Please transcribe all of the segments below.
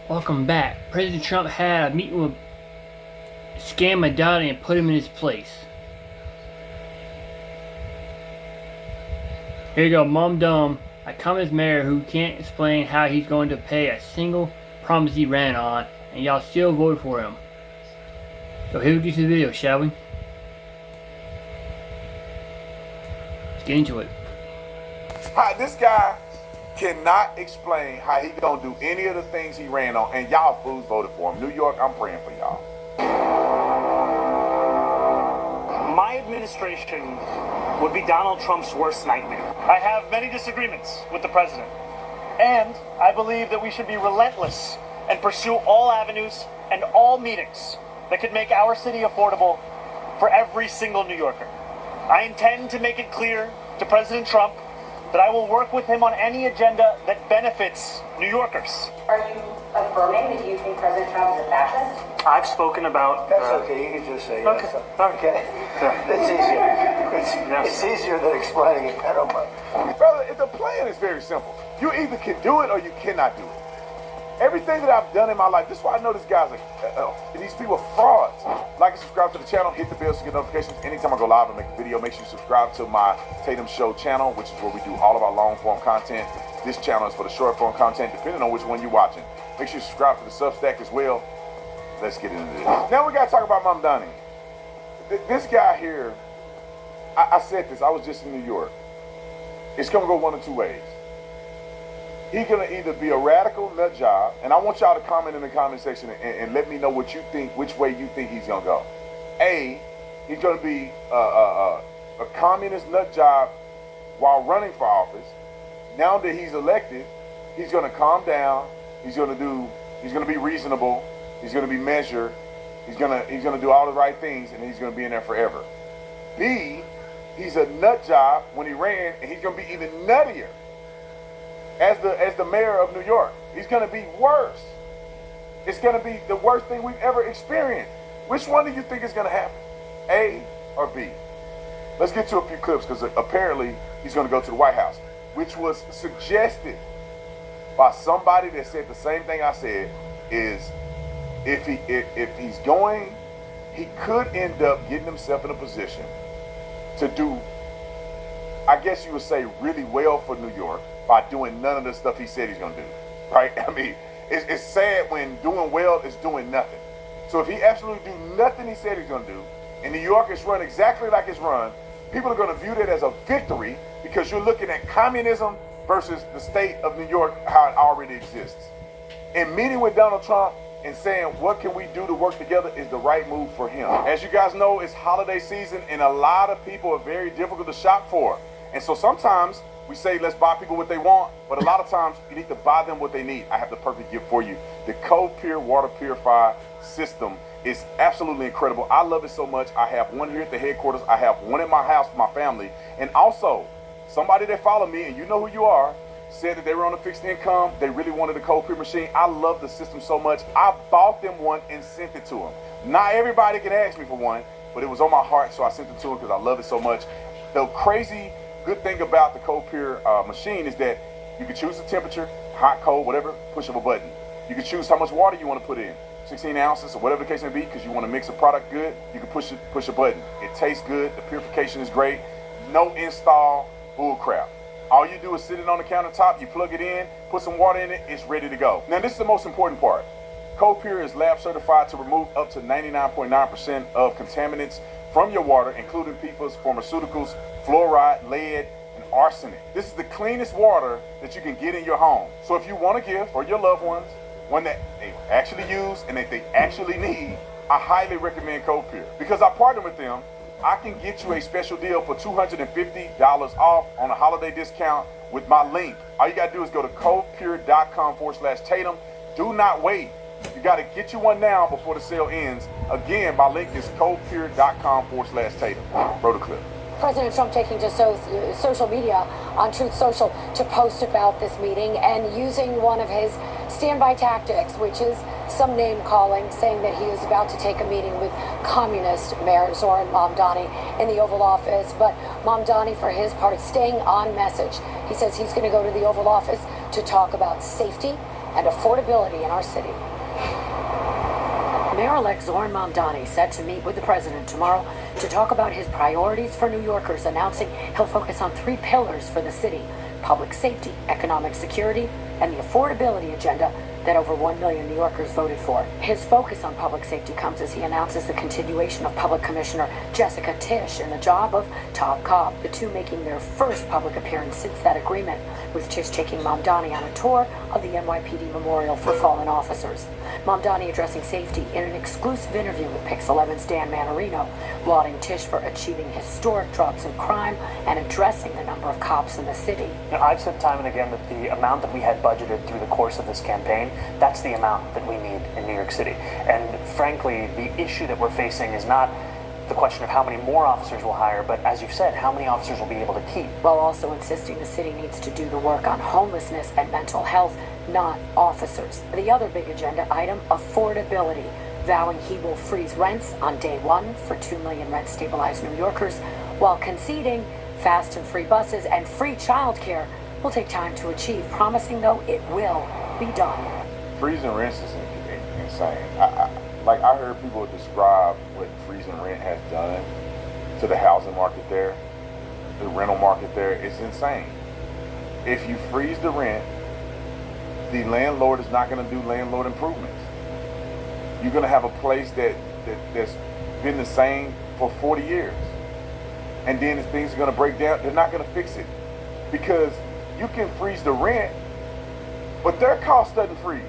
Welcome back. President Trump had a meeting with Scam Madani and put him in his place. Here you go, Mom Dumb, a communist mayor who can't explain how he's going to pay a single promise he ran on, and y'all still voted for him. So here we get to the video, shall we? Let's get into it. Hi, this guy cannot explain how he gonna do any of the things he ran on, and y'all fools voted for him. New York, I'm praying for y'all. My administration would be Donald Trump's worst nightmare. I have many disagreements with the president, and I believe that we should be relentless and pursue all avenues and all meetings that could make our city affordable for every single New Yorker. I intend to make it clear to President Trump that I will work with him on any agenda that benefits New Yorkers. Are you affirming that you think President Trump is a fascist? I've spoken about... That's okay, you can just say Okay. yes. Okay. It's easier. It's easier than explaining it. I don't mind. Brother, the plan is very simple. You either can do it or you cannot do it. Everything that I've done in my life, this is why I know this guy's these people are frauds. Like and subscribe to the channel, hit the bell to get notifications. Anytime I go live and make a video, make sure you subscribe to my Tatum Show channel, which is where we do all of our long form content. This channel is for the short form content, depending on which one you're watching. Make sure you subscribe to the Substack as well. Let's get into this. Now we gotta talk about Mamdani. This guy here, I said this, I was just in New York. It's gonna go one of two ways. He's gonna either be a radical nut job, and I want y'all to comment in the comment section and let me know what you think, which way you think he's gonna go. A, he's gonna be a communist nut job while running for office. Now that he's elected, he's gonna calm down. He's gonna be reasonable. He's gonna be measured. He's gonna do all the right things, and he's gonna be in there forever. B, he's a nut job when he ran, and he's gonna be even nuttier. As the mayor of New York, he's going to be worse. It's going to be the worst thing we've ever experienced. Which one do you think is going to happen? A or B? Let's get to a few clips because apparently he's going to go to the White House, which was suggested by somebody that said the same thing I said. Is if he's going, he could end up getting himself in a position to do, I guess you would say, really well for New York by doing none of the stuff he said he's gonna do, right? I mean, it's sad when doing well is doing nothing. So if he absolutely do nothing he said he's gonna do, and New York is run exactly like it's run, people are gonna view that as a victory because you're looking at communism versus the state of New York, how it already exists. And meeting with Donald Trump and saying, what can we do to work together is the right move for him. As you guys know, it's holiday season and a lot of people are very difficult to shop for. And so sometimes we say, let's buy people what they want, but a lot of times you need to buy them what they need. I have the perfect gift for you. The ColdPure water purifier system is absolutely incredible. I love it so much. I have one here at the headquarters. I have one in my house for my family. And also, somebody that followed me, and you know who you are, said that they were on a fixed income. They really wanted a ColdPure machine. I love the system so much. I bought them one and sent it to them. Not everybody can ask me for one, but it was on my heart, so I sent it to them because I love it so much. The crazy good thing about the ColdPure machine is that you can choose the temperature, hot, cold, whatever, push of a button. You can choose how much water you want to put in, 16 ounces or whatever the case may be, because you want to mix a product good. You can push a button. It tastes good. The purification is great. No install bull crap. All you do is sit it on the countertop, you plug it in, put some water in it, it's ready to go. Now this is the most important part. ColdPure is lab certified to remove up to 99.9% of contaminants from your water, including PFAS, pharmaceuticals, fluoride, lead, and arsenic. This is the cleanest water that you can get in your home. So if you want a gift for your loved ones, one that they actually use and that they actually need, I highly recommend ColdPure. Because I partner with them, I can get you a special deal for $250 off on a holiday discount with my link. All you gotta do is go to coldpure.com/Tatum. Do not wait. You got to get you one now before the sale ends. Again, my link is coldpure.com/Tatum. Roll the clip. President Trump taking to social media on Truth Social to post about this meeting and using one of his standby tactics, which is some name calling, saying that he is about to take a meeting with communist Mayor Zoran Mamdani in the Oval Office. But Mamdani, for his part, staying on message. He says he's going to go to the Oval Office to talk about safety and affordability in our city. Mayor-elect Zoran Mamdani set to meet with the president tomorrow to talk about his priorities for New Yorkers, announcing he'll focus on 3 pillars for the city: public safety, economic security, and the affordability agenda that over 1 million New Yorkers voted for. His focus on public safety comes as he announces the continuation of Public Commissioner Jessica Tisch in the job of top cop, the two making their first public appearance since that agreement, with Tisch taking Mamdani on a tour of the NYPD Memorial for Fallen Officers. Mamdani addressing safety in an exclusive interview with Pix 11's Dan Manarino, lauding Tisch for achieving historic drops in crime and addressing the number of cops in the city. I've said time and again that the amount that we had budgeted through the course of this campaign, that's the amount that we need in New York City. And frankly, the issue that we're facing is not the question of how many more officers we'll hire, but as you've said, how many officers we'll be able to keep. While also insisting the city needs to do the work on homelessness and mental health, not officers. The other big agenda item, affordability, vowing he will freeze rents on day one for 2 million rent-stabilized New Yorkers, while conceding fast and free buses and free childcare will take time to achieve, promising, though, it will be done. Freezing rents is insane. I heard people describe what freezing rent has done to the housing market there, the rental market there. It's insane. If you freeze the rent, the landlord is not going to do landlord improvements. You're going to have a place that's been the same for 40 years. And then if things are going to break down, they're not going to fix it. Because you can freeze the rent, but their cost doesn't freeze.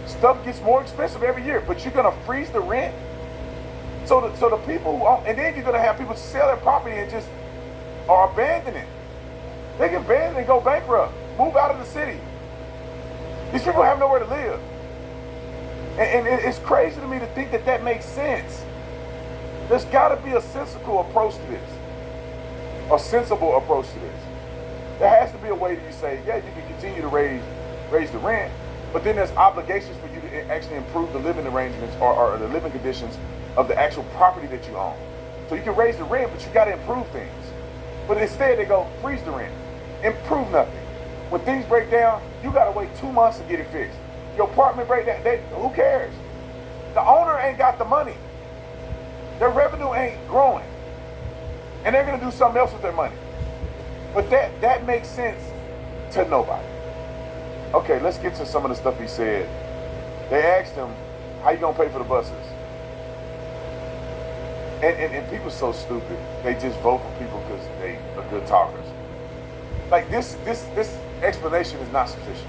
Stuff gets more expensive every year, but you're going to freeze the rent. So the people who own, and then you're going to have people sell their property and just or abandon it. They can abandon it and go bankrupt, move out of the city. These people have nowhere to live. And it's crazy to me to think that makes sense. There's got to be a sensible approach to this. A sensible approach to this. There has to be a way that you say, yeah, you can continue to raise the rent, but then there's obligations for you to actually improve the living arrangements or the living conditions of the actual property that you own. So you can raise the rent, but you got to improve things. But instead they go, freeze the rent, improve nothing. When things break down, you got to wait 2 months to get it fixed. Your apartment break down, who cares? The owner ain't got the money. Their revenue ain't growing. And they're going to do something else with their money. But that makes sense to nobody. Okay, let's get to some of the stuff he said. They asked him, how you going to pay for the buses? And people so stupid. They just vote for people because they are good talkers. Like this explanation is not sufficient.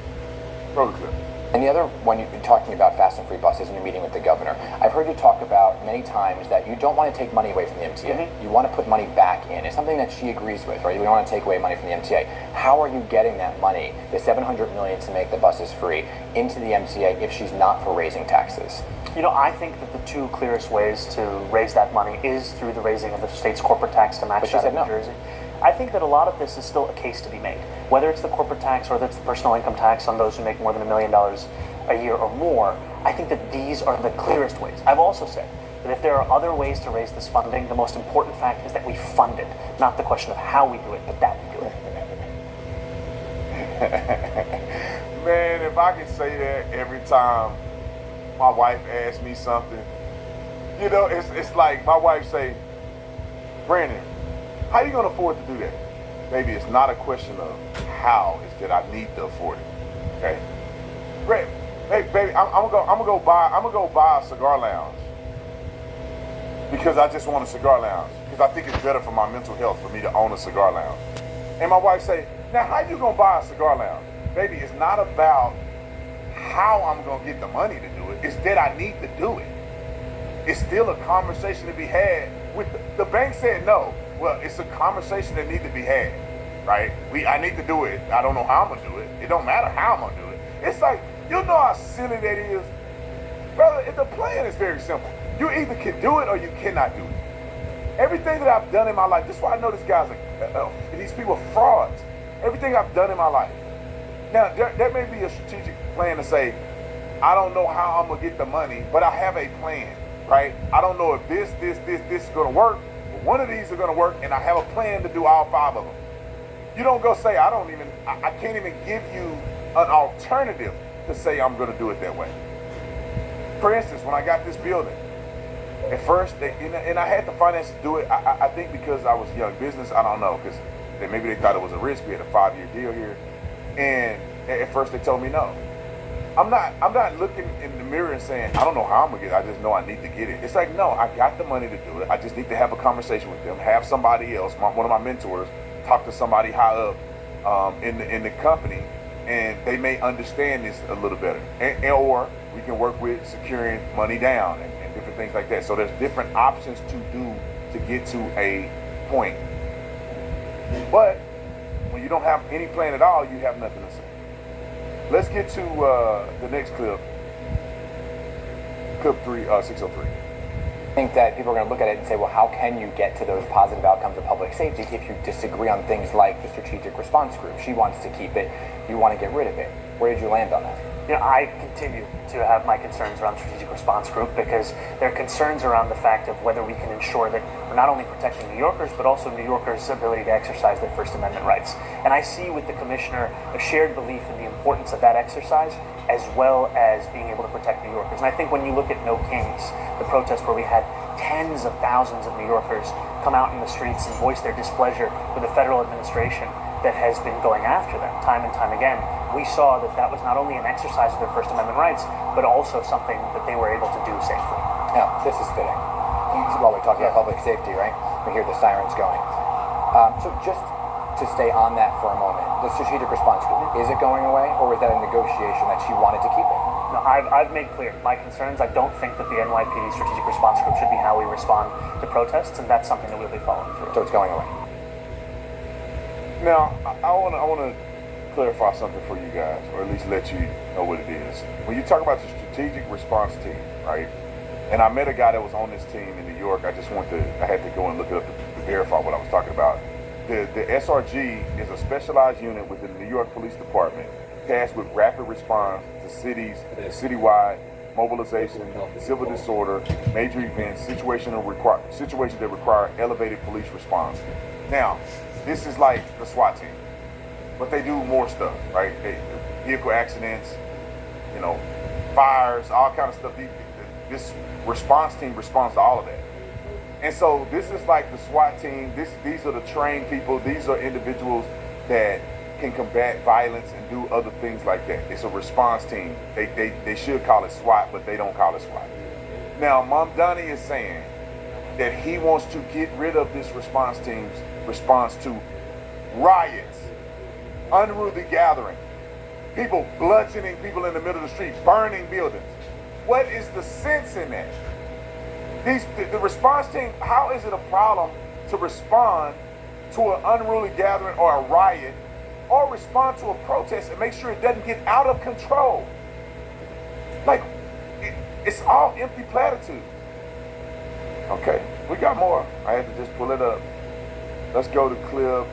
Roll the clip. And the other, when you're talking about fast and free buses and you're meeting with the governor, I've heard you talk about many times that you don't want to take money away from the MTA. Mm-hmm. You want to put money back in. It's something that she agrees with, right? You don't want to take away money from the MTA. How are you getting that money, the $700 million to make the buses free, into the MTA if she's not for raising taxes? You know, I think that the two clearest ways to raise that money is through the raising of the state's corporate tax to match that of New Jersey. I think that a lot of this is still a case to be made. Whether it's the corporate tax or whether it's the personal income tax on those who make more than $1 million a year or more, I think that these are the clearest ways. I've also said that if there are other ways to raise this funding, the most important fact is that we fund it, not the question of how we do it, but that we do it. Man, if I could say that every time my wife asks me something, you know, it's like my wife say, Brandon, how you gonna afford to do that? Baby, it's not a question of how, it's that I need to afford it. Okay? Hey, baby, I'm gonna go buy a cigar lounge because I just want a cigar lounge because I think it's better for my mental health for me to own a cigar lounge. And my wife say, now how you gonna buy a cigar lounge? Baby, it's not about how I'm gonna get the money to do it. It's that I need to do it. It's still a conversation to be had with the bank said no. Well, it's a conversation that needs to be had, right? I need to do it. I don't know how I'm gonna do it. It don't matter how I'm gonna do it. It's like, you know how silly that is? Brother, the plan is very simple. You either can do it or you cannot do it. Everything that I've done in my life, this is why I know these guys these people are frauds. Everything I've done in my life. Now, there may be a strategic plan to say, I don't know how I'm gonna get the money, but I have a plan, right? I don't know if this is gonna work, but one of these are gonna work, and I have a plan to do all 5 of them. You don't go say, I can't even give you an alternative to say I'm going to do it that way. For instance, when I got this building, at first, and I had the finance to do it, I think because I was young business, I don't know, because maybe they thought it was a risk. We had a 5-year deal here. And at first they told me no. I'm not looking in the mirror and saying, I don't know how I'm gonna get it, I just know I need to get it. It's like, no, I got the money to do it. I just need to have a conversation with them, have somebody else, one of my mentors, talk to somebody high up in the company, and they may understand this a little better. Or we can work with securing money down and different things like that. So there's different options to do to get to a point. But when you don't have any plan at all, you have nothing to say. Let's get to the next clip. Clip 603. I think that people are going to look at it and say, well, how can you get to those positive outcomes of public safety if you disagree on things like the strategic response group? She wants to keep it, you want to get rid of it. Where did you land on that? You know, I continue to have my concerns around strategic response group because there are concerns around the fact of whether we can ensure that we're not only protecting New Yorkers, but also New Yorkers' ability to exercise their First Amendment rights. And I see with the commissioner a shared belief in the importance of that exercise, as well as being able to protect New Yorkers. And I think when you look at No Kings, the protest where we had tens of thousands of New Yorkers come out in the streets and voice their displeasure with the federal administration that has been going after them time and time again, we saw that that was not only an exercise of their First Amendment rights, but also something that they were able to do safely. Now, this is fitting. While we're talking about public safety, right? We hear the sirens going. So just to stay on that for a moment, the strategic response group, is it going away, or was that a negotiation that she wanted to keep it? No, I've made clear my concerns. I don't think that the NYPD strategic response group should be how we respond to protests, and that's something that we'll be following through. So it's going away. Now, I want to clarify something for you guys, or at least let you know what it is. When you talk about the strategic response team, right? And I met a guy that was on this team in New York. I had to go and look it up to verify what I was talking about. The SRG is a specialized unit within the New York Police Department tasked with rapid response to citywide mobilization, civil disorder, major events, situations that require elevated police response. Now, this is like the SWAT team, but they do more stuff, right? Vehicle accidents, fires, all kind of stuff. This response team responds to all of that. And so this is like the SWAT team. These are the trained people. These are individuals that can combat violence and do other things like that. It's a response team. They should call it SWAT, but they don't call it SWAT. Now, Mamdani is saying that he wants to get rid of this response team's response to riots, unruly gathering, people bludgeoning people in the middle of the street, burning buildings. What is the sense in that? The response team, how is it a problem to respond to an unruly gathering or a riot, or respond to a protest and make sure it doesn't get out of control? Like, it's all empty platitude. Okay, we got more. I had to just pull it up. Let's go to clip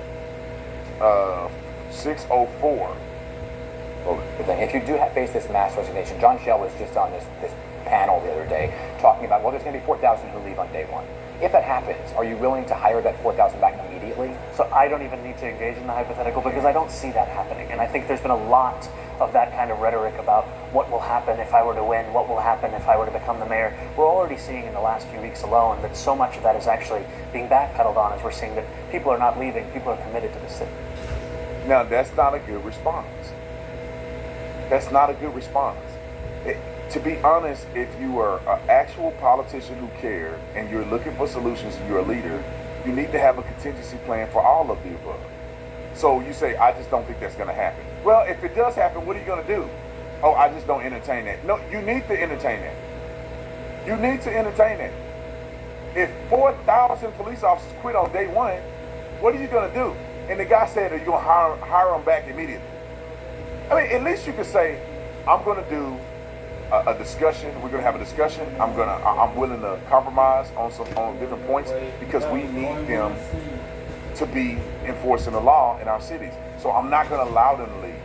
604. If you do face this mass resignation, John Shell was just on this panel the other day talking about, well, there's going to be 4,000 who leave on day one. If that happens, are you willing to hire that 4,000 back immediately? So I don't even need to engage in the hypothetical because I don't see that happening. And I think there's been a lot of that kind of rhetoric about what will happen if I were to win, what will happen if I were to become the mayor. We're already seeing in the last few weeks alone that so much of that is actually being backpedaled on, as we're seeing that people are not leaving, people are committed to the city. Now, that's not a good response. That's not a good response. To be honest, if you are an actual politician who cares and you're looking for solutions and you're a leader, you need to have a contingency plan for all of the above. So you say, I just don't think that's going to happen. Well, if it does happen, what are you going to do? Oh, I just don't entertain that. No, you need to entertain that. You need to entertain that. If 4,000 police officers quit on day one, what are you going to do? And the guy said, are you going to hire them back immediately? I mean, at least you could say, I'm going to do a discussion. We're going to have a discussion. I'm willing to compromise on different points because we need them to be enforcing the law in our cities. So I'm not going to allow them to leave.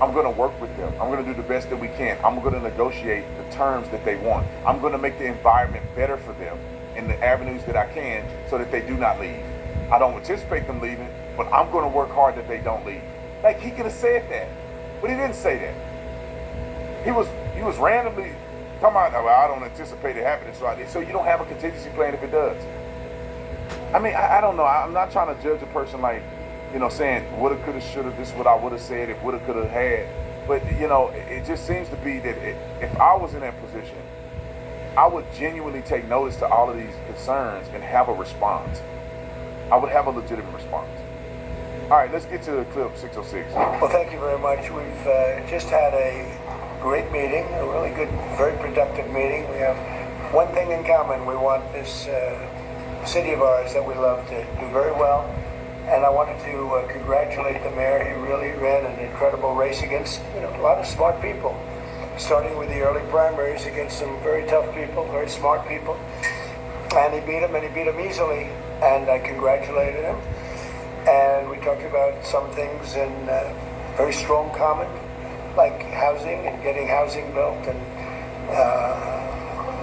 I'm going to work with them. I'm going to do the best that we can. I'm going to negotiate the terms that they want. I'm going to make the environment better for them in the avenues that I can so that they do not leave. I don't anticipate them leaving, but I'm going to work hard that they don't leave. Like, he could have said that, but he didn't say that. He was randomly talking about, well, I don't anticipate it happening, so I did. So you don't have a contingency plan if it does. I mean, I don't know. I'm not trying to judge a person like, you know, saying woulda, coulda, shoulda. This is what I would have said if woulda, coulda, had. But you know, it just seems to be that if I was in that position, I would genuinely take notice to all of these concerns and have a response. I would have a legitimate response. All right, let's get to clip 606. Well, thank you very much. We've just had a great meeting, a really good, very productive meeting. We have one thing in common. We want this city of ours that we love to do very well. And I wanted to congratulate the mayor. He really ran an incredible race against, you know, a lot of smart people, starting with the early primaries against some very tough people, very smart people. And he beat them easily. And I congratulated him. And we talked about some things in very strong common, like housing and getting housing built, and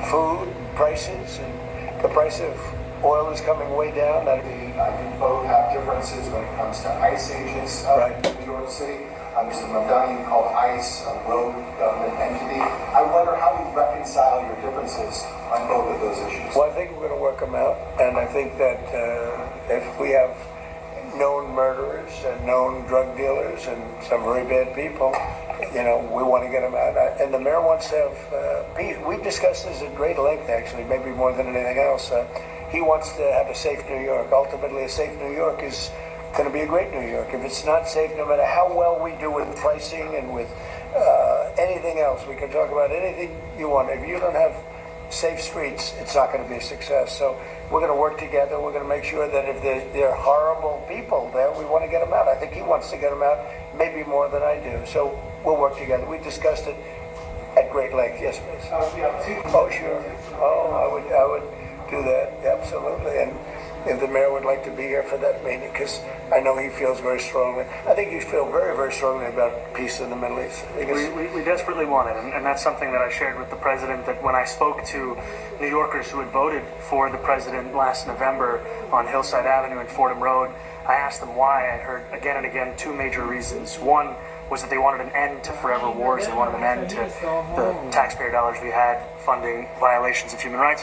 food prices, and the price of oil is coming way down. I think both have differences when it comes to ICE agents in New York City. There's a medallion called ICE, a rogue government entity. I wonder how you reconcile your differences on both of those issues. Well, I think we're going to work them out, and I think that if we have known murderers and known drug dealers and some very bad people, you know, we want to get them out. And the mayor wants to have peace. We've discussed this at great length, actually, maybe more than anything else. He wants to have a safe New York. Ultimately, a safe New York is going to be a great New York. If it's not safe, no matter how well we do with pricing and with anything else, we can talk about anything you want. If you don't have safe streets, it's not going to be a success. So we're going to work together. We're going to make sure that if there are horrible people there, we want to get them out. I think he wants to get them out, maybe more than I do. So we'll work together. We discussed it at great length. Yes, please. Oh, sure. Oh, I would do that. Absolutely. And if the mayor would like to be here for that meeting, because I know he feels very strongly. I think you feel very, very strongly about peace in the Middle East. We desperately want it, and that's something that I shared with the president, that when I spoke to New Yorkers who had voted for the president last November on Hillside Avenue and Fordham Road, I asked them why. I heard again and again two major reasons. One was that they wanted an end to forever wars. They wanted an end to the taxpayer dollars we had funding violations of human rights.